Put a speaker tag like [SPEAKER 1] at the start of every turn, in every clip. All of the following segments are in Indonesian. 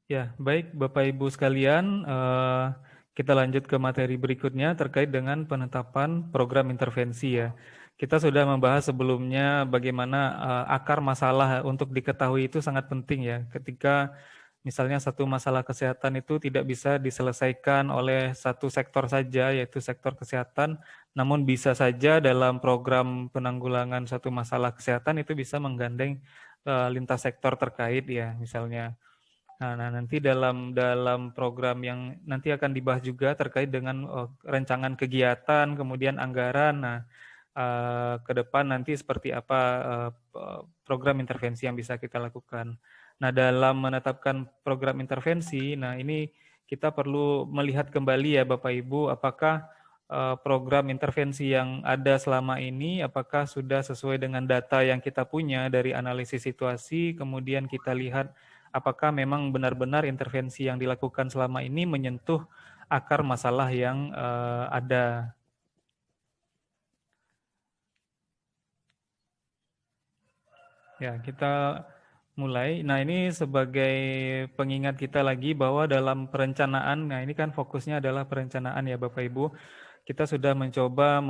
[SPEAKER 1] Ya, baik Bapak Ibu sekalian, kita lanjut ke materi berikutnya terkait dengan penetapan program intervensi ya. Kita sudah membahas sebelumnya bagaimana akar masalah untuk diketahui itu sangat penting ya. Ketika misalnya satu masalah kesehatan itu tidak bisa diselesaikan oleh satu sektor saja, yaitu sektor kesehatan, namun bisa saja dalam program penanggulangan satu masalah kesehatan itu bisa menggandeng lintas sektor terkait ya, misalnya. Nah, nanti dalam program yang nanti akan dibahas juga terkait dengan rancangan kegiatan, kemudian anggaran. Nah, ke depan nanti seperti apa program intervensi yang bisa kita lakukan. Nah, dalam menetapkan program intervensi, nah ini kita perlu melihat kembali ya Bapak Ibu, apakah program intervensi yang ada selama ini, apakah sudah sesuai dengan data yang kita punya dari analisis situasi, kemudian kita lihat apakah memang benar-benar intervensi yang dilakukan selama ini menyentuh akar masalah yang ada. Ya, kita mulai. Nah, ini sebagai pengingat kita lagi bahwa dalam perencanaan, nah ini kan fokusnya adalah perencanaan ya Bapak Ibu. Kita sudah mencoba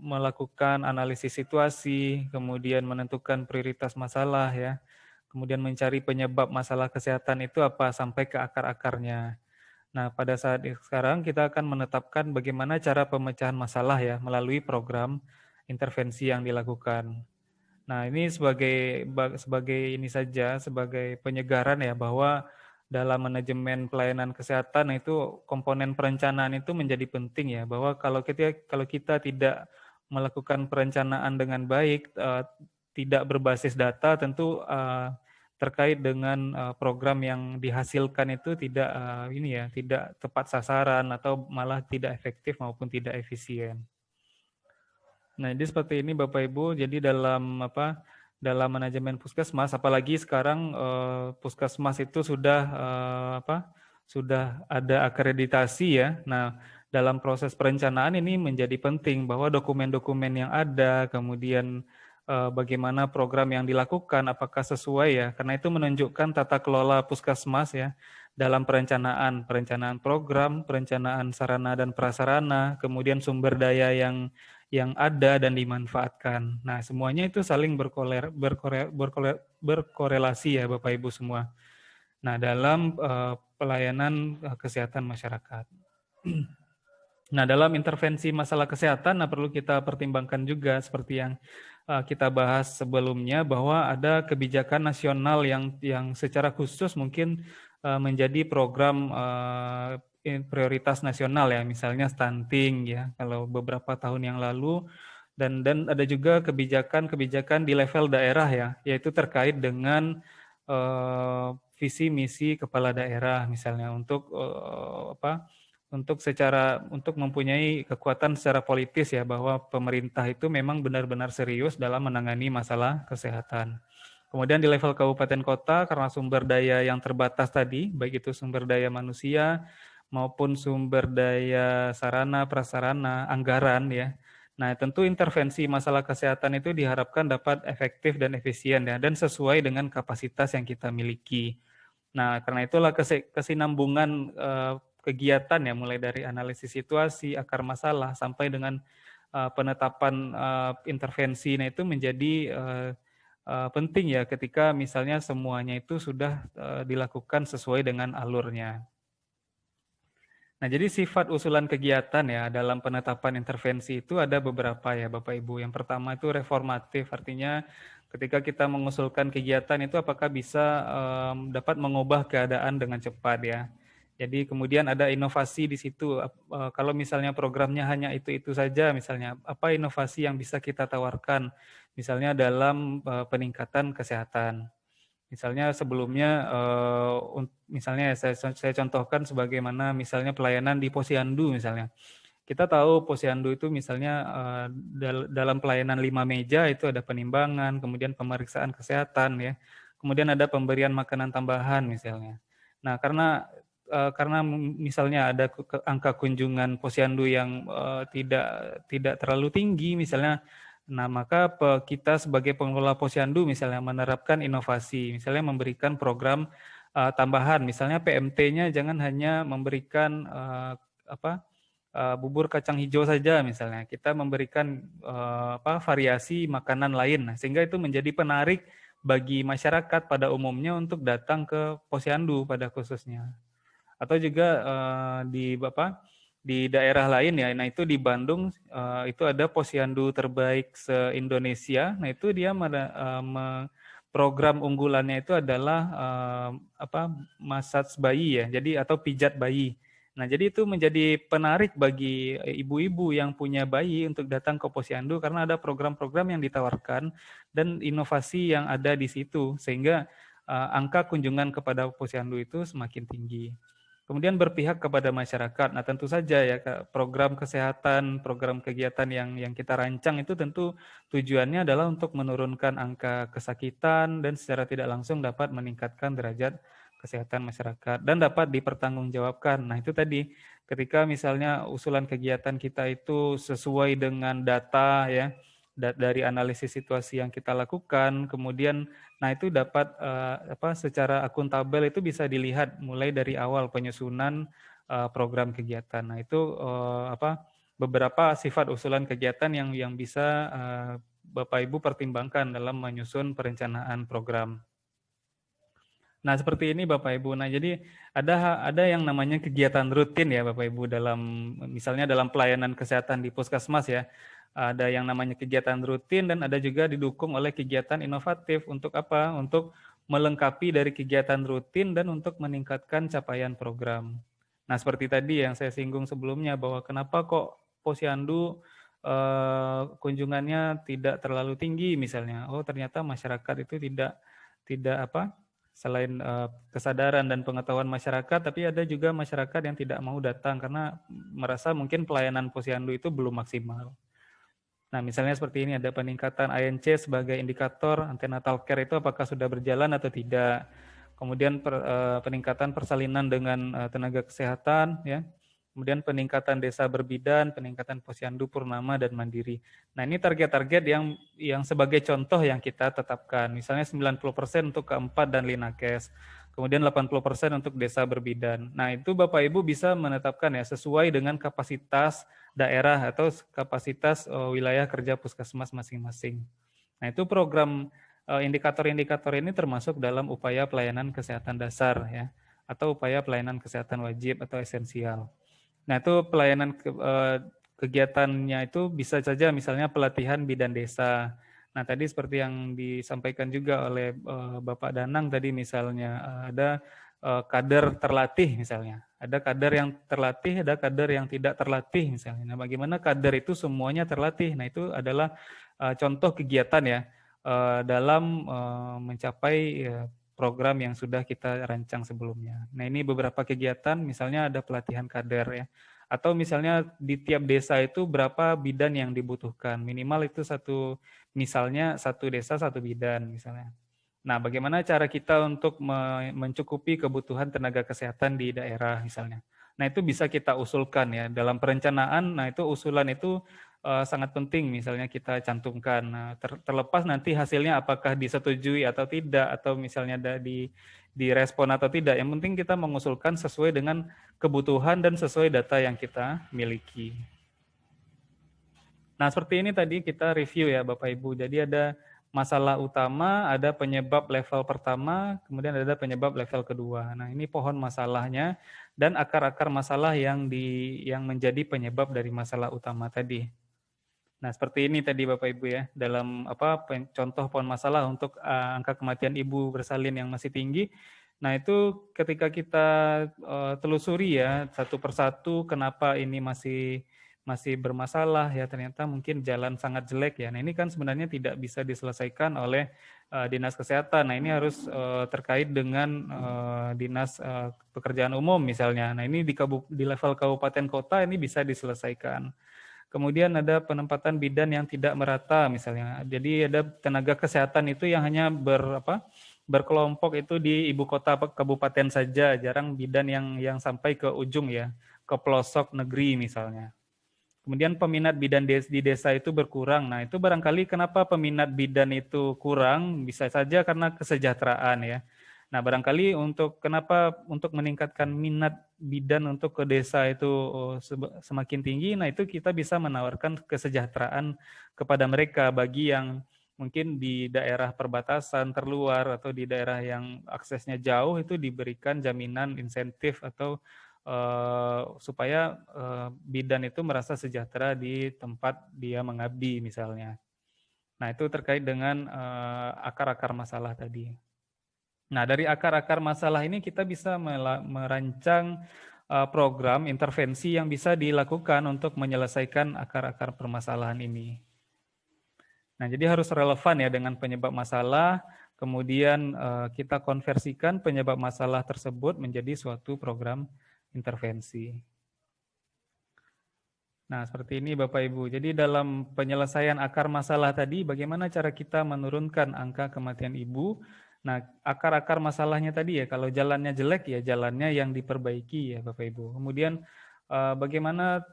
[SPEAKER 1] melakukan analisis situasi, kemudian menentukan prioritas masalah ya, kemudian mencari penyebab masalah kesehatan itu apa sampai ke akar-akarnya. Nah, pada saat sekarang kita akan menetapkan bagaimana cara pemecahan masalah ya melalui program intervensi yang dilakukan. Nah, ini sebagai ini saja sebagai penyegaran ya bahwa dalam manajemen pelayanan kesehatan itu komponen perencanaan itu menjadi penting ya, bahwa kalau kita tidak melakukan perencanaan dengan baik, tidak berbasis data, tentu terkait dengan program yang dihasilkan itu tidak tidak tepat sasaran atau malah tidak efektif maupun tidak efisien. Nah, jadi seperti ini Bapak Ibu. Jadi dalam manajemen puskesmas, apalagi sekarang puskesmas itu sudah ada akreditasi ya. Nah, dalam proses perencanaan ini menjadi penting bahwa dokumen-dokumen yang ada, kemudian bagaimana program yang dilakukan, apakah sesuai ya. Karena itu menunjukkan tata kelola puskesmas ya dalam perencanaan program, perencanaan sarana dan prasarana, kemudian sumber daya yang ada dan dimanfaatkan. Nah, semuanya itu saling berkorelasi ya Bapak Ibu semua. Nah, dalam pelayanan kesehatan masyarakat. Nah, dalam intervensi masalah kesehatan, perlu kita pertimbangkan juga seperti yang kita bahas sebelumnya, bahwa ada kebijakan nasional yang secara khusus mungkin menjadi program prioritas nasional ya, misalnya stunting ya, kalau beberapa tahun yang lalu, dan ada juga kebijakan di level daerah ya, yaitu terkait dengan visi misi kepala daerah misalnya untuk mempunyai kekuatan secara politis ya, bahwa pemerintah itu memang benar-benar serius dalam menangani masalah kesehatan. Kemudian di level kabupaten kota, karena sumber daya yang terbatas tadi, baik itu sumber daya manusia maupun sumber daya sarana, prasarana, anggaran ya. Nah, tentu intervensi masalah kesehatan itu diharapkan dapat efektif dan efisien ya, dan sesuai dengan kapasitas yang kita miliki. Nah, karena itulah kesinambungan kegiatan ya, mulai dari analisis situasi, akar masalah, sampai dengan penetapan intervensi, nah itu menjadi penting ya ketika misalnya semuanya itu sudah dilakukan sesuai dengan alurnya. Nah, jadi sifat usulan kegiatan ya dalam penetapan intervensi itu ada beberapa ya Bapak Ibu. Yang pertama itu reformatif, artinya ketika kita mengusulkan kegiatan itu apakah bisa dapat mengubah keadaan dengan cepat ya. Jadi kemudian ada inovasi di situ. Kalau misalnya programnya hanya itu saja, misalnya apa inovasi yang bisa kita tawarkan, misalnya dalam peningkatan kesehatan. Misalnya sebelumnya, misalnya saya contohkan sebagaimana misalnya pelayanan di Posyandu misalnya. Kita tahu Posyandu itu misalnya dalam pelayanan 5 meja itu ada penimbangan, kemudian pemeriksaan kesehatan ya, kemudian ada pemberian makanan tambahan misalnya. Nah, karena misalnya ada angka kunjungan Posyandu yang tidak terlalu tinggi misalnya. Nah, maka kita sebagai pengelola Posyandu misalnya menerapkan inovasi, misalnya memberikan program tambahan, misalnya PMT-nya jangan hanya memberikan bubur kacang hijau saja misalnya, kita memberikan variasi makanan lain, nah, sehingga itu menjadi penarik bagi masyarakat pada umumnya untuk datang ke Posyandu pada khususnya. Atau juga di daerah lain ya, nah itu di Bandung itu ada Posyandu terbaik se-Indonesia, nah itu dia program unggulannya itu adalah massage bayi ya, jadi atau pijat bayi. Nah, jadi itu menjadi penarik bagi ibu-ibu yang punya bayi untuk datang ke Posyandu karena ada program-program yang ditawarkan dan inovasi yang ada di situ sehingga angka kunjungan kepada Posyandu itu semakin tinggi. Kemudian berpihak kepada masyarakat. Nah, tentu saja ya program kesehatan, program kegiatan yang kita rancang itu tentu tujuannya adalah untuk menurunkan angka kesakitan dan secara tidak langsung dapat meningkatkan derajat kesehatan masyarakat dan dapat dipertanggungjawabkan. Nah, itu tadi ketika misalnya usulan kegiatan kita itu sesuai dengan data ya, dari analisis situasi yang kita lakukan, kemudian nah itu dapat secara akuntabel itu bisa dilihat mulai dari awal penyusunan program kegiatan. Nah, itu beberapa sifat usulan kegiatan yang bisa Bapak Ibu pertimbangkan dalam menyusun perencanaan program. Nah, seperti ini Bapak Ibu. Nah, jadi ada yang namanya kegiatan rutin ya Bapak Ibu dalam misalnya dalam pelayanan kesehatan di Puskesmas ya. Ada yang namanya kegiatan rutin dan ada juga didukung oleh kegiatan inovatif untuk apa? Untuk melengkapi dari kegiatan rutin dan untuk meningkatkan capaian program. Nah, seperti tadi yang saya singgung sebelumnya bahwa kenapa kok Posyandu kunjungannya tidak terlalu tinggi misalnya. Oh, ternyata masyarakat itu tidak selain kesadaran dan pengetahuan masyarakat, tapi ada juga masyarakat yang tidak mau datang karena merasa mungkin pelayanan Posyandu itu belum maksimal. Nah, misalnya seperti ini, ada peningkatan ANC sebagai indikator antenatal care itu apakah sudah berjalan atau tidak. Kemudian peningkatan persalinan dengan tenaga kesehatan, ya. Kemudian peningkatan desa berbidan, peningkatan Posyandu Purnama dan Mandiri. Nah, ini target-target yang sebagai contoh yang kita tetapkan. Misalnya 90% untuk keempat dan Linakes. Kemudian 80% untuk desa berbidan. Nah, itu Bapak Ibu bisa menetapkan ya sesuai dengan kapasitas daerah atau kapasitas wilayah kerja puskesmas masing-masing. Nah, itu program indikator-indikator ini termasuk dalam upaya pelayanan kesehatan dasar ya atau upaya pelayanan kesehatan wajib atau esensial. Nah, itu pelayanan kegiatannya itu bisa saja misalnya pelatihan bidan desa. Nah, tadi seperti yang disampaikan juga oleh Bapak Danang tadi misalnya ada kader terlatih misalnya. Ada kader yang terlatih, ada kader yang tidak terlatih misalnya. Nah, bagaimana kader itu semuanya terlatih? Nah, itu adalah contoh kegiatan ya dalam mencapai program yang sudah kita rancang sebelumnya. Nah, ini beberapa kegiatan, misalnya ada pelatihan kader ya. Atau misalnya di tiap desa itu berapa bidan yang dibutuhkan. Minimal itu misalnya satu desa satu bidan misalnya. Nah, bagaimana cara kita untuk mencukupi kebutuhan tenaga kesehatan di daerah misalnya. Nah, itu bisa kita usulkan ya dalam perencanaan. Nah, itu usulan itu sangat penting misalnya kita cantumkan. Nah, terlepas nanti hasilnya apakah disetujui atau tidak atau misalnya direspon atau tidak. Yang penting kita mengusulkan sesuai dengan kebutuhan dan sesuai data yang kita miliki. Nah, seperti ini tadi kita review ya Bapak Ibu. Jadi ada masalah utama, ada penyebab level pertama, kemudian ada penyebab level kedua. Nah, ini pohon masalahnya dan akar-akar masalah yang menjadi penyebab dari masalah utama tadi. Nah, seperti ini tadi Bapak Ibu ya, dalam contoh pohon masalah untuk angka kematian ibu bersalin yang masih tinggi. Nah, itu ketika kita telusuri ya satu persatu kenapa ini masih bermasalah ya, ternyata mungkin jalan sangat jelek ya. Nah, ini kan sebenarnya tidak bisa diselesaikan oleh Dinas Kesehatan. Nah, ini harus terkait dengan Dinas Pekerjaan Umum misalnya. Nah, ini di level kabupaten kota ini bisa diselesaikan. Kemudian ada penempatan bidan yang tidak merata misalnya. Jadi ada tenaga kesehatan itu yang hanya berkelompok itu di ibu kota kabupaten saja, jarang bidan yang sampai ke ujung ya, ke pelosok negeri misalnya. Kemudian peminat bidan di desa itu berkurang. Nah, itu barangkali kenapa peminat bidan itu kurang, bisa saja karena kesejahteraan ya. Nah, barangkali untuk meningkatkan minat bidan untuk ke desa itu semakin tinggi, nah itu kita bisa menawarkan kesejahteraan kepada mereka bagi yang mungkin di daerah perbatasan terluar atau di daerah yang aksesnya jauh itu diberikan jaminan insentif atau supaya bidan itu merasa sejahtera di tempat dia mengabdi misalnya. Nah, itu terkait dengan akar-akar masalah tadi. Nah, dari akar-akar masalah ini kita bisa merancang program intervensi yang bisa dilakukan untuk menyelesaikan akar-akar permasalahan ini. Nah, jadi harus relevan ya dengan penyebab masalah, kemudian kita konversikan penyebab masalah tersebut menjadi suatu program intervensi. Nah, seperti ini Bapak Ibu. Jadi dalam penyelesaian akar masalah tadi, bagaimana cara kita menurunkan angka kematian ibu? Nah, akar-akar masalahnya tadi ya, kalau jalannya jelek ya jalannya yang diperbaiki ya Bapak Ibu. Kemudian bagaimana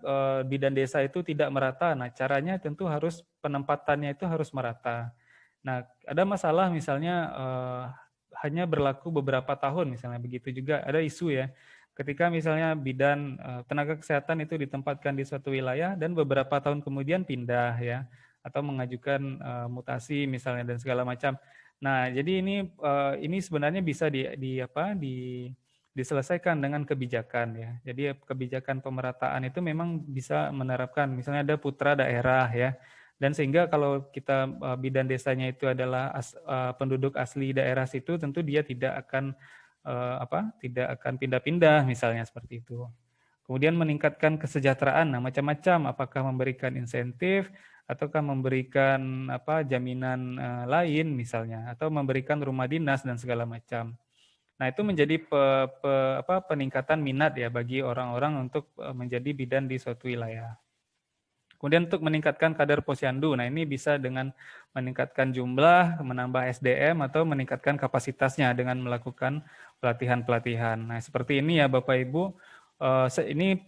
[SPEAKER 1] bidan desa itu tidak merata? Nah, caranya tentu harus penempatannya itu harus merata. Nah, ada masalah misalnya hanya berlaku beberapa tahun misalnya, begitu juga ada isu ya. Ketika misalnya bidan tenaga kesehatan itu ditempatkan di suatu wilayah dan beberapa tahun kemudian pindah ya, atau mengajukan mutasi misalnya dan segala macam. Nah, jadi ini sebenarnya bisa diselesaikan dengan kebijakan ya. Jadi kebijakan pemerataan itu memang bisa menerapkan misalnya ada putra daerah ya. Dan sehingga kalau kita bidan desanya itu adalah penduduk asli daerah situ, tentu dia tidak akan pindah-pindah misalnya seperti itu. Kemudian meningkatkan kesejahteraan, nah macam-macam, apakah memberikan insentif ataukah memberikan jaminan lain misalnya, atau memberikan rumah dinas dan segala macam. Nah itu menjadi peningkatan minat ya bagi orang-orang untuk menjadi bidan di suatu wilayah. Kemudian untuk meningkatkan kadar posyandu, nah ini bisa dengan meningkatkan jumlah, menambah SDM, atau meningkatkan kapasitasnya dengan melakukan pelatihan-pelatihan. Nah seperti ini ya Bapak Ibu, ini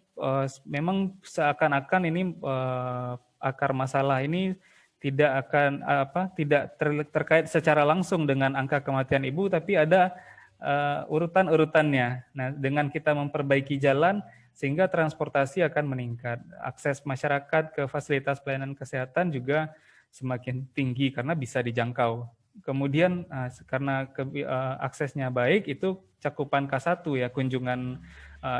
[SPEAKER 1] memang seakan-akan ini akar masalah ini tidak terkait secara langsung dengan angka kematian ibu, tapi ada urutan-urutannya. Nah dengan kita memperbaiki jalan, sehingga transportasi akan meningkat. Akses masyarakat ke fasilitas pelayanan kesehatan juga semakin tinggi karena bisa dijangkau. Kemudian karena aksesnya baik, itu cakupan K1 ya, kunjungan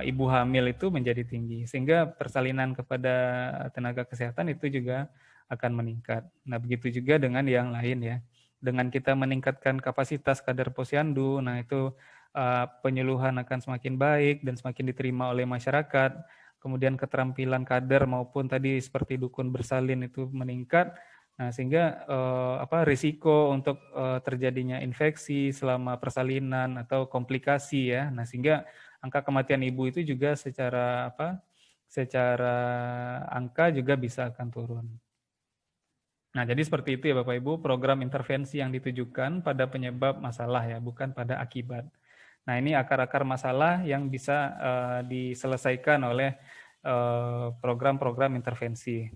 [SPEAKER 1] ibu hamil itu menjadi tinggi. Sehingga persalinan kepada tenaga kesehatan itu juga akan meningkat. Nah begitu juga dengan yang lain ya. Dengan kita meningkatkan kapasitas kadar posyandu, nah itu penyuluhan akan semakin baik dan semakin diterima oleh masyarakat. Kemudian keterampilan kader maupun tadi seperti dukun bersalin itu meningkat. Nah, sehingga risiko untuk terjadinya infeksi selama persalinan atau komplikasi ya. Nah, sehingga angka kematian ibu itu juga secara angka juga bisa akan turun. Nah, jadi seperti itu ya Bapak Ibu, program intervensi yang ditujukan pada penyebab masalah ya, bukan pada akibat. Nah, ini akar-akar masalah yang bisa diselesaikan oleh program-program intervensi.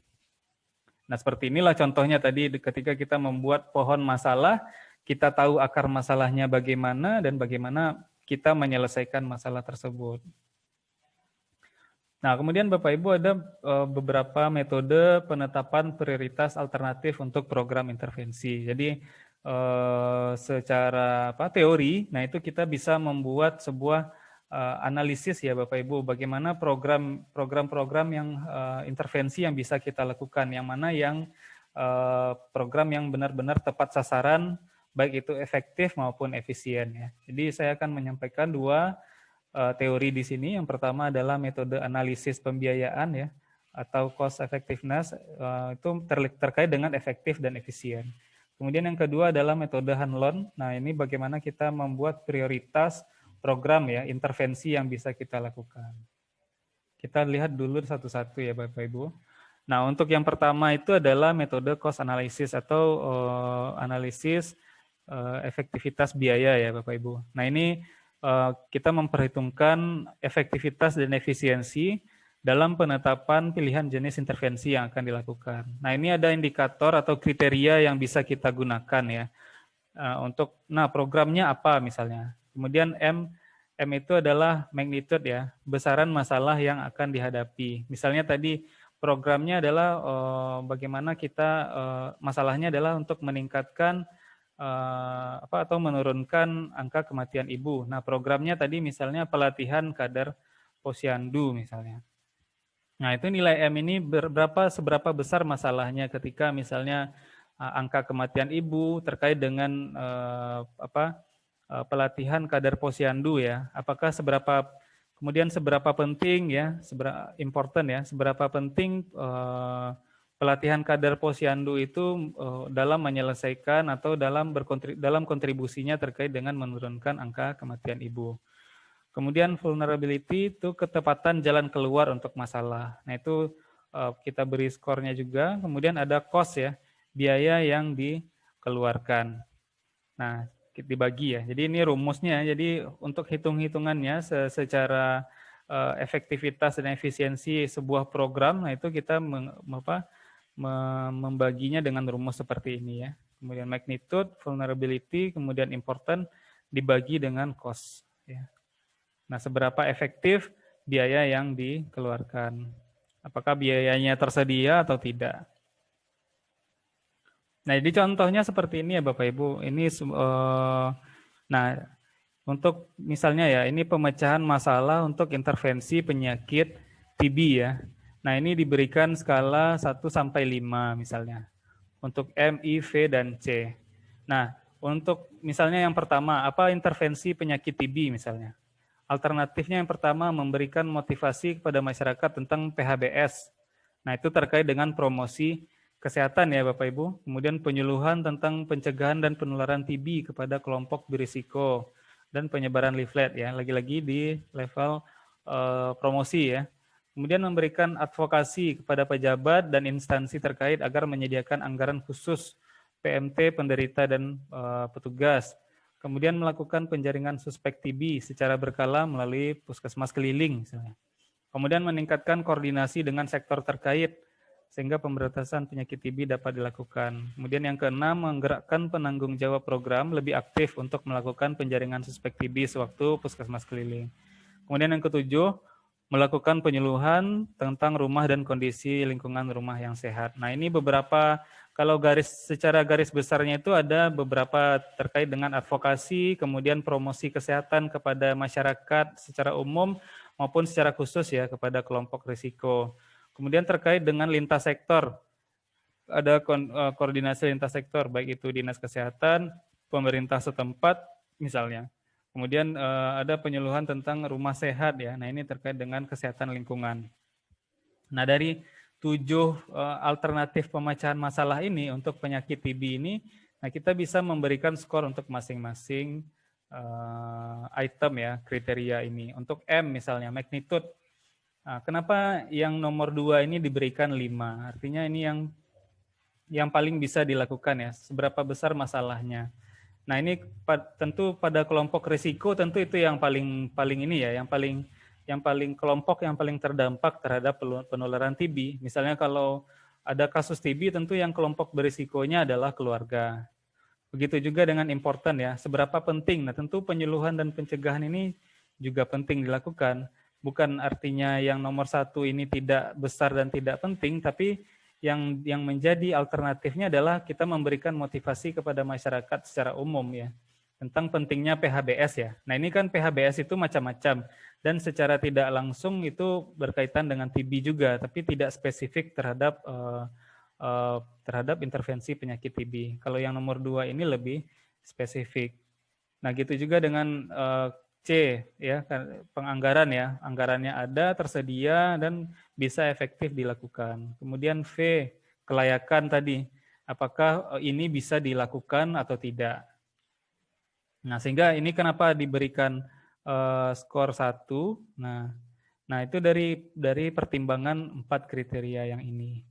[SPEAKER 1] Nah, seperti inilah contohnya tadi ketika kita membuat pohon masalah, kita tahu akar masalahnya bagaimana dan bagaimana kita menyelesaikan masalah tersebut. Nah, kemudian Bapak Ibu ada beberapa metode penetapan prioritas alternatif untuk program intervensi. Jadi secara teori, nah itu kita bisa membuat sebuah analisis ya Bapak Ibu, bagaimana program-program yang intervensi yang bisa kita lakukan, yang mana yang program yang benar-benar tepat sasaran, baik itu efektif maupun efisien ya. Jadi saya akan menyampaikan dua teori di sini. Yang pertama adalah metode analisis pembiayaan ya, atau cost effectiveness, itu terkait dengan efektif dan efisien. Kemudian yang kedua adalah metode Hanlon. Nah, ini bagaimana kita membuat prioritas program ya, intervensi yang bisa kita lakukan. Kita lihat dulu satu-satu ya Bapak Ibu. Nah, untuk yang pertama itu adalah metode cost analysis atau analisis efektivitas biaya ya Bapak Ibu. Nah, ini kita memperhitungkan efektivitas dan efisiensi dalam penetapan pilihan jenis intervensi yang akan dilakukan. Nah, ini ada indikator atau kriteria yang bisa kita gunakan ya. Programnya apa misalnya? Kemudian M itu adalah magnitude ya, besaran masalah yang akan dihadapi. Misalnya tadi programnya adalah bagaimana kita masalahnya adalah untuk meningkatkan atau menurunkan angka kematian ibu. Nah, programnya tadi misalnya pelatihan kadar posyandu misalnya. Nah, itu nilai M ini seberapa besar masalahnya ketika misalnya angka kematian ibu terkait dengan pelatihan kadar posyandu ya. Apakah seberapa penting ya, seberapa penting pelatihan kadar posyandu itu dalam menyelesaikan atau dalam kontribusinya terkait dengan menurunkan angka kematian ibu. Kemudian vulnerability itu ketepatan jalan keluar untuk masalah. Nah, itu kita beri skornya juga. Kemudian ada cost ya, biaya yang dikeluarkan. Nah, dibagi ya. Jadi ini rumusnya. Jadi untuk hitung-hitungannya secara efektivitas dan efisiensi sebuah program, nah itu kita membaginya dengan rumus seperti ini ya. Kemudian magnitude, vulnerability, kemudian important dibagi dengan cost. Ya. Nah, seberapa efektif biaya yang dikeluarkan? Apakah biayanya tersedia atau tidak? Nah, jadi contohnya seperti ini ya Bapak Ibu. Ini nah, untuk misalnya ya, ini pemecahan masalah untuk intervensi penyakit TB ya. Nah, ini diberikan skala 1 sampai 5 misalnya. Untuk M, I, V, dan C. Nah, untuk misalnya yang pertama, apa intervensi penyakit TB misalnya? Alternatifnya yang pertama memberikan motivasi kepada masyarakat tentang PHBS. Nah, itu terkait dengan promosi kesehatan ya Bapak Ibu. Kemudian penyuluhan tentang pencegahan dan penularan TB kepada kelompok berisiko dan penyebaran leaflet ya, lagi-lagi di level promosi ya. Kemudian memberikan advokasi kepada pejabat dan instansi terkait agar menyediakan anggaran khusus PMT penderita dan petugas. Kemudian melakukan penjaringan suspek TB secara berkala melalui puskesmas keliling misalnya. Kemudian meningkatkan koordinasi dengan sektor terkait sehingga pemberantasan penyakit TB dapat dilakukan. Kemudian yang keenam, menggerakkan penanggung jawab program lebih aktif untuk melakukan penjaringan suspek TB sewaktu puskesmas keliling. Kemudian yang ketujuh, melakukan penyuluhan tentang rumah dan kondisi lingkungan rumah yang sehat. Nah, ini beberapa, kalau secara garis besarnya itu ada beberapa terkait dengan advokasi, kemudian promosi kesehatan kepada masyarakat secara umum maupun secara khusus ya kepada kelompok risiko. Kemudian terkait dengan lintas sektor, ada koordinasi lintas sektor, baik itu dinas kesehatan, pemerintah setempat misalnya. Kemudian ada penyuluhan tentang rumah sehat ya. Nah, ini terkait dengan kesehatan lingkungan. Nah, dari 7 alternatif pemecahan masalah ini untuk penyakit TB ini, nah kita bisa memberikan skor untuk masing-masing item ya, kriteria ini. Untuk M misalnya, magnitude. Nah, kenapa yang nomor 2 ini diberikan 5? Artinya ini yang paling bisa dilakukan ya, seberapa besar masalahnya. Nah, ini tentu pada kelompok risiko tentu itu yang paling ini ya, yang paling kelompok yang paling terdampak terhadap penularan TB. Misalnya kalau ada kasus TB tentu yang kelompok berisikonya adalah keluarga. Begitu juga dengan important ya, seberapa penting. Nah, tentu penyuluhan dan pencegahan ini juga penting dilakukan. Bukan artinya yang nomor 1 ini tidak besar dan tidak penting, tapi yang menjadi alternatifnya adalah kita memberikan motivasi kepada masyarakat secara umum ya tentang pentingnya PHBS ya. Nah, ini kan PHBS itu macam-macam dan secara tidak langsung itu berkaitan dengan TB juga, tapi tidak spesifik terhadap intervensi penyakit TB. Kalau yang nomor 2 ini lebih spesifik. Nah, gitu juga dengan C ya, penganggaran ya, anggarannya ada, tersedia dan bisa efektif dilakukan. Kemudian V, kelayakan tadi, apakah ini bisa dilakukan atau tidak. Nah, sehingga ini kenapa diberikan skor 1. Nah, itu dari pertimbangan 4 kriteria yang ini.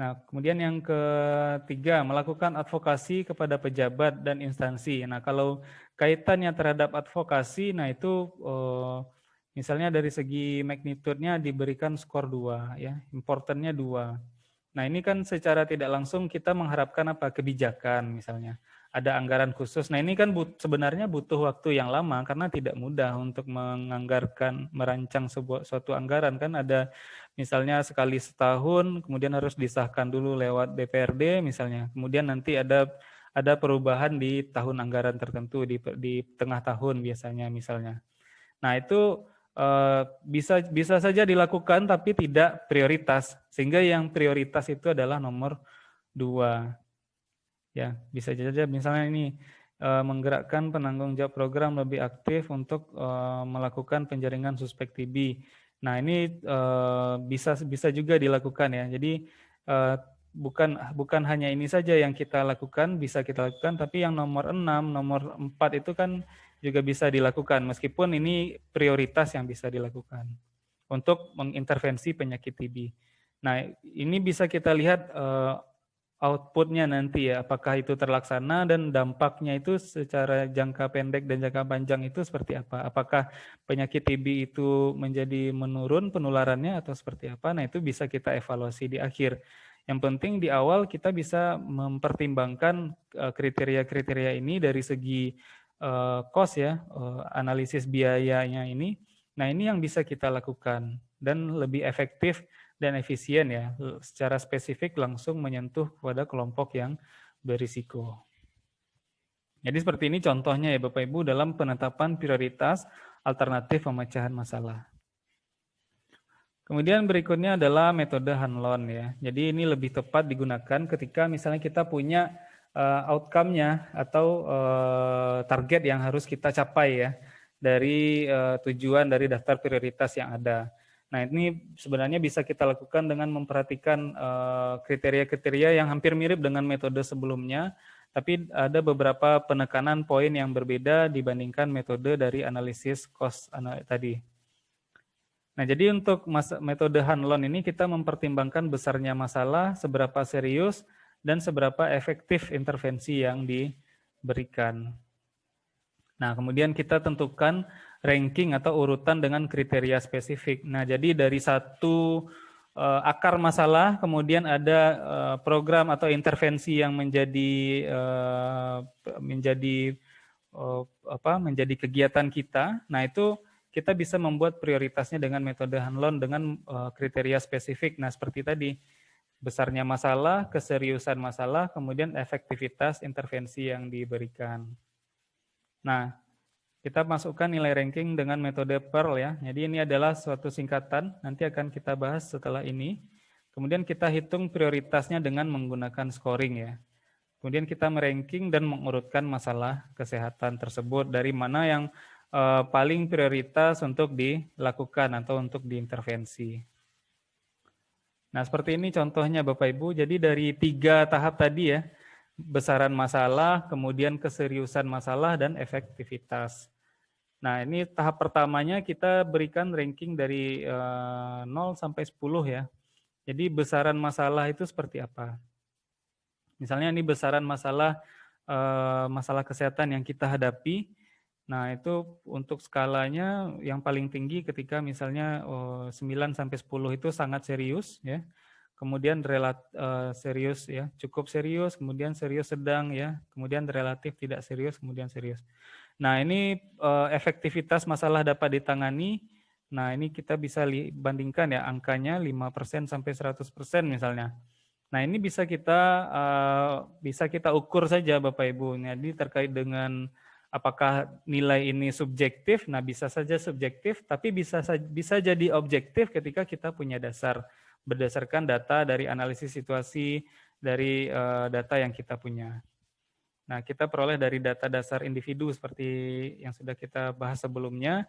[SPEAKER 1] Nah, kemudian yang ketiga, melakukan advokasi kepada pejabat dan instansi. Nah, kalau kaitannya terhadap advokasi, nah itu misalnya dari segi magnitude-nya diberikan skor 2, ya, importantnya 2. Nah, ini kan secara tidak langsung kita mengharapkan apa? Kebijakan misalnya. ada anggaran khusus. Nah, ini kan sebenarnya butuh waktu yang lama karena tidak mudah untuk menganggarkan, merancang suatu anggaran kan ada misalnya sekali setahun, kemudian harus disahkan dulu lewat DPRD misalnya. Kemudian nanti ada perubahan di tahun anggaran tertentu di tengah tahun biasanya misalnya. Nah, itu bisa saja dilakukan tapi tidak prioritas. Sehingga yang prioritas itu adalah nomor 2. Ya, bisa saja misalnya ini menggerakkan penanggung jawab program lebih aktif untuk melakukan penjaringan suspek TB. Nah, ini bisa juga dilakukan ya. Jadi bukan hanya ini saja yang kita lakukan, bisa kita lakukan, tapi yang nomor 6, nomor 4 itu kan juga bisa dilakukan meskipun ini prioritas yang bisa dilakukan untuk mengintervensi penyakit TB. Nah, ini bisa kita lihat outputnya nanti ya, apakah itu terlaksana dan dampaknya itu secara jangka pendek dan jangka panjang itu seperti apa. Apakah penyakit TB itu menjadi menurun penularannya atau seperti apa, nah itu bisa kita evaluasi di akhir. Yang penting di awal kita bisa mempertimbangkan kriteria-kriteria ini dari segi cost ya, analisis biayanya ini. Nah ini yang bisa kita lakukan dan lebih efektif dan efisien ya, secara spesifik langsung menyentuh kepada kelompok yang berisiko. Jadi seperti ini contohnya ya Bapak Ibu dalam penetapan prioritas alternatif pemecahan masalah. Kemudian berikutnya adalah metode Hanlon ya. Jadi ini lebih tepat digunakan ketika misalnya kita punya outcome-nya atau target yang harus kita capai ya dari tujuan dari daftar prioritas yang ada. Nah, ini sebenarnya bisa kita lakukan dengan memperhatikan kriteria-kriteria yang hampir mirip dengan metode sebelumnya, tapi ada beberapa penekanan poin yang berbeda dibandingkan metode dari analisis cost tadi. Nah, jadi untuk metode Hanlon ini kita mempertimbangkan besarnya masalah, seberapa serius, dan seberapa efektif intervensi yang diberikan. Nah, kemudian kita tentukan ranking atau urutan dengan kriteria spesifik. Nah, jadi dari satu akar masalah, kemudian ada program atau intervensi yang menjadi kegiatan kita. Nah, itu kita bisa membuat prioritasnya dengan metode Hanlon dengan kriteria spesifik. Nah, seperti tadi, besarnya masalah, keseriusan masalah, kemudian efektivitas intervensi yang diberikan. Nah, kita masukkan nilai ranking dengan metode Pearl ya. Jadi ini adalah suatu singkatan, nanti akan kita bahas setelah ini. Kemudian kita hitung prioritasnya dengan menggunakan scoring ya. Kemudian kita meranking dan mengurutkan masalah kesehatan tersebut dari mana yang paling prioritas untuk dilakukan atau untuk diintervensi. Nah, seperti ini contohnya Bapak Ibu. Jadi dari 3 tahap tadi ya, besaran masalah, kemudian keseriusan masalah, dan efektivitas. Nah, ini tahap pertamanya kita berikan ranking dari 0 sampai 10 ya. Jadi besaran masalah itu seperti apa? Misalnya ini besaran masalah kesehatan yang kita hadapi. Nah, itu untuk skalanya yang paling tinggi ketika misalnya 9 sampai 10 itu sangat serius ya. Kemudian serius ya, cukup serius, kemudian serius sedang ya, kemudian relatif tidak serius, kemudian serius. Nah, ini efektivitas masalah dapat ditangani. Nah, ini kita bisa bandingkan ya angkanya 5% sampai 100% misalnya. Nah, ini bisa kita ukur saja Bapak Ibu. Jadi terkait dengan apakah nilai ini subjektif? Nah, bisa saja subjektif, tapi bisa jadi objektif ketika kita punya dasar berdasarkan data dari analisis situasi dari data yang kita punya. Nah, kita peroleh dari data dasar individu seperti yang sudah kita bahas sebelumnya.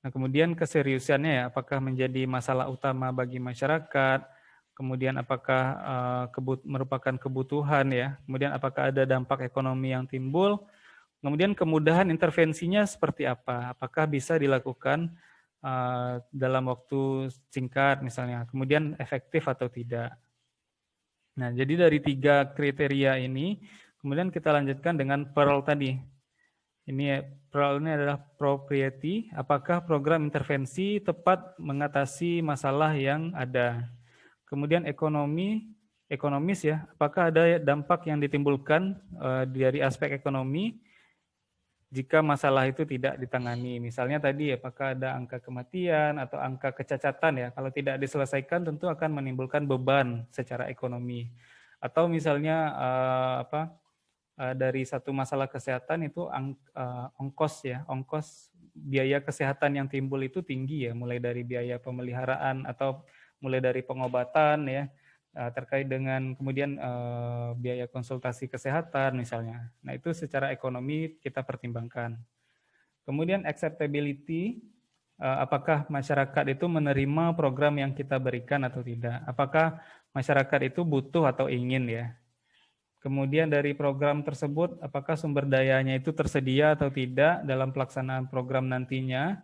[SPEAKER 1] Nah, kemudian keseriusannya ya, apakah menjadi masalah utama bagi masyarakat, kemudian apakah merupakan kebutuhan ya, kemudian apakah ada dampak ekonomi yang timbul, kemudian kemudahan intervensinya seperti apa, apakah bisa dilakukan dalam waktu singkat misalnya, kemudian efektif atau tidak. Nah, jadi dari 3 kriteria ini, kemudian kita lanjutkan dengan Pearl tadi. Ini Pearl ini adalah propriety, apakah program intervensi tepat mengatasi masalah yang ada. Kemudian ekonomi ekonomis ya, apakah ada dampak yang ditimbulkan dari aspek ekonomi jika masalah itu tidak ditangani? Misalnya tadi apakah ada angka kematian atau angka kecacatan ya, kalau tidak diselesaikan tentu akan menimbulkan beban secara ekonomi. Atau misalnya dari satu masalah kesehatan itu ongkos ya, ongkos biaya kesehatan yang timbul itu tinggi ya, mulai dari biaya pemeliharaan atau mulai dari pengobatan ya, terkait dengan kemudian biaya konsultasi kesehatan misalnya. Nah, itu secara ekonomi kita pertimbangkan. Kemudian acceptability, apakah masyarakat itu menerima program yang kita berikan atau tidak? Apakah masyarakat itu butuh atau ingin ya? Kemudian dari program tersebut, apakah sumber dayanya itu tersedia atau tidak dalam pelaksanaan program nantinya?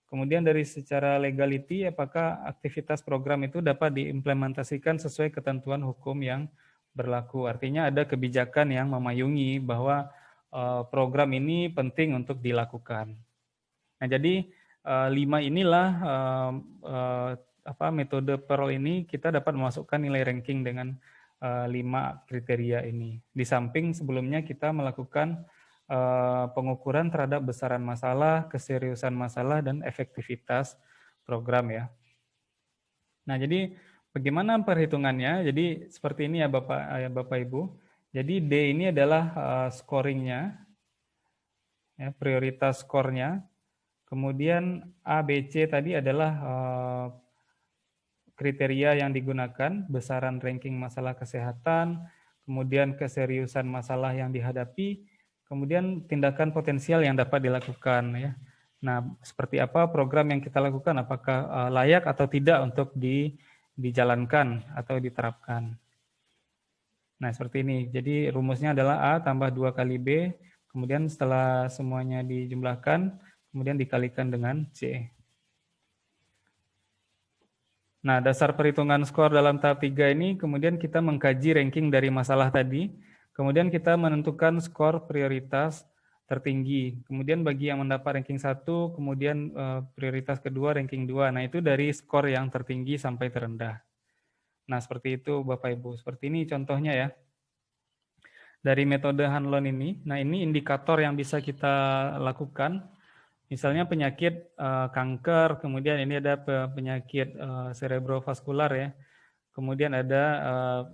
[SPEAKER 1] Kemudian dari secara legality, apakah aktivitas program itu dapat diimplementasikan sesuai ketentuan hukum yang berlaku? Artinya ada kebijakan yang memayungi bahwa program ini penting untuk dilakukan. Nah, jadi 5 inilah metode Pearl ini kita dapat memasukkan nilai ranking dengan 5 kriteria ini. Di samping sebelumnya kita melakukan pengukuran terhadap besaran masalah, keseriusan masalah, dan efektivitas program ya. Nah, jadi bagaimana perhitungannya? Jadi seperti ini ya Bapak Ibu. Jadi D ini adalah scoringnya, ya, prioritas skornya. Kemudian A, B, C tadi adalah kriteria yang digunakan, besaran ranking masalah kesehatan, kemudian keseriusan masalah yang dihadapi, kemudian tindakan potensial yang dapat dilakukan ya. Nah, seperti apa program yang kita lakukan, apakah layak atau tidak untuk dijalankan atau diterapkan. Nah, seperti ini. Jadi rumusnya adalah A tambah 2 kali B, kemudian setelah semuanya dijumlahkan, kemudian dikalikan dengan C. Nah, dasar perhitungan skor dalam tahap 3 ini, kemudian kita mengkaji ranking dari masalah tadi, kemudian kita menentukan skor prioritas tertinggi. Kemudian bagi yang mendapat ranking 1, kemudian prioritas kedua, ranking 2. Nah, itu dari skor yang tertinggi sampai terendah. Nah, seperti itu Bapak Ibu. Seperti ini contohnya ya. Dari metode Hanlon ini, nah ini indikator yang bisa kita lakukan. Misalnya penyakit kanker, kemudian ini ada penyakit cerebrovaskular ya, kemudian ada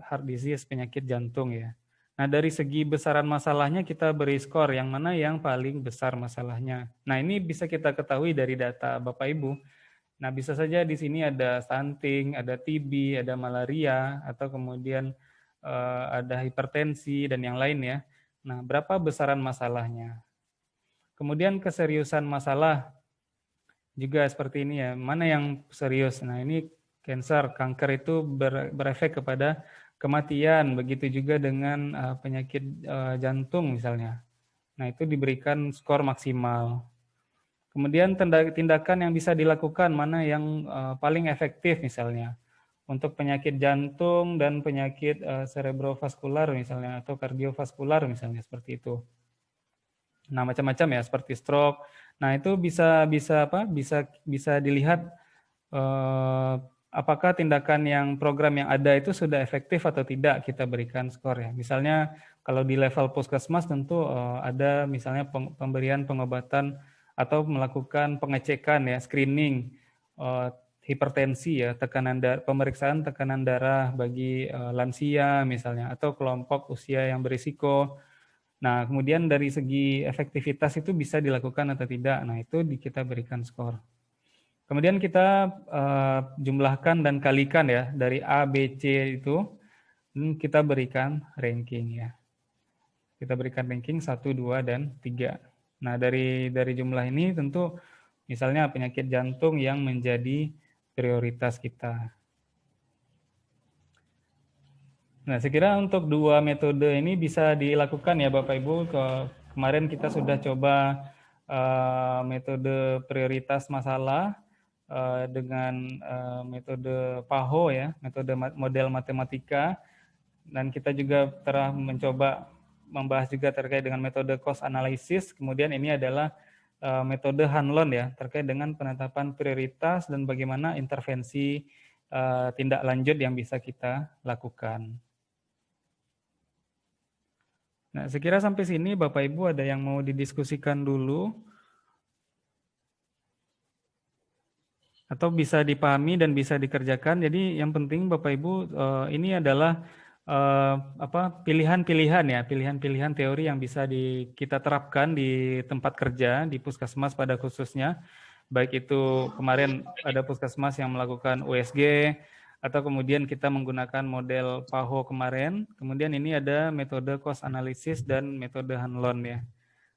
[SPEAKER 1] heart disease, penyakit jantung ya. Nah, dari segi besaran masalahnya kita beri skor yang mana yang paling besar masalahnya. Nah, ini bisa kita ketahui dari data Bapak Ibu. Nah, bisa saja di sini ada stunting, ada TB, ada malaria, atau kemudian ada hipertensi dan yang lain ya. Nah, berapa besaran masalahnya? Kemudian keseriusan masalah juga seperti ini ya. Mana yang serius? Nah, ini kanker itu berefek kepada kematian. Begitu juga dengan penyakit jantung misalnya. Nah, itu diberikan skor maksimal. Kemudian tindakan yang bisa dilakukan, mana yang paling efektif misalnya. Untuk penyakit jantung dan penyakit cerebrovaskular misalnya, atau kardiovaskular misalnya, seperti itu. Nah, macam-macam ya, seperti stroke. Nah, itu bisa dilihat apakah tindakan yang program yang ada itu sudah efektif atau tidak kita berikan skor ya. Misalnya kalau di level puskesmas tentu ada misalnya pemberian pengobatan atau melakukan pengecekan ya, screening hipertensi ya, pemeriksaan tekanan darah bagi lansia misalnya, atau kelompok usia yang berisiko. Nah, kemudian dari segi efektivitas itu bisa dilakukan atau tidak. Nah, itu kita berikan skor. Kemudian kita jumlahkan dan kalikan ya, dari A, B, C itu kita berikan ranking ya. Kita berikan ranking 1, 2, dan 3. Nah, dari jumlah ini tentu misalnya penyakit jantung yang menjadi prioritas kita. Nah, saya kira untuk 2 metode ini bisa dilakukan ya Bapak Ibu. Kemarin kita sudah coba metode prioritas masalah dengan metode PAHO ya, metode model matematika, dan kita juga telah mencoba membahas juga terkait dengan metode cost analysis. Kemudian ini adalah metode Hanlon ya, terkait dengan penetapan prioritas dan bagaimana intervensi tindak lanjut yang bisa kita lakukan. Nah, sekira sampai sini Bapak Ibu ada yang mau didiskusikan dulu atau bisa dipahami dan bisa dikerjakan. Jadi yang penting Bapak Ibu ini adalah pilihan-pilihan ya, pilihan-pilihan teori yang bisa kita terapkan di tempat kerja di puskesmas pada khususnya. Baik itu kemarin ada puskesmas yang melakukan USG atau kemudian kita menggunakan model PAHO kemarin. Kemudian ini ada metode cost analysis dan metode Hanlon ya.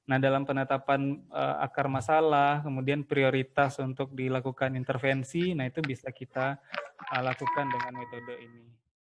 [SPEAKER 1] Nah, dalam penetapan akar masalah, kemudian prioritas untuk dilakukan intervensi, nah itu bisa kita lakukan dengan metode ini.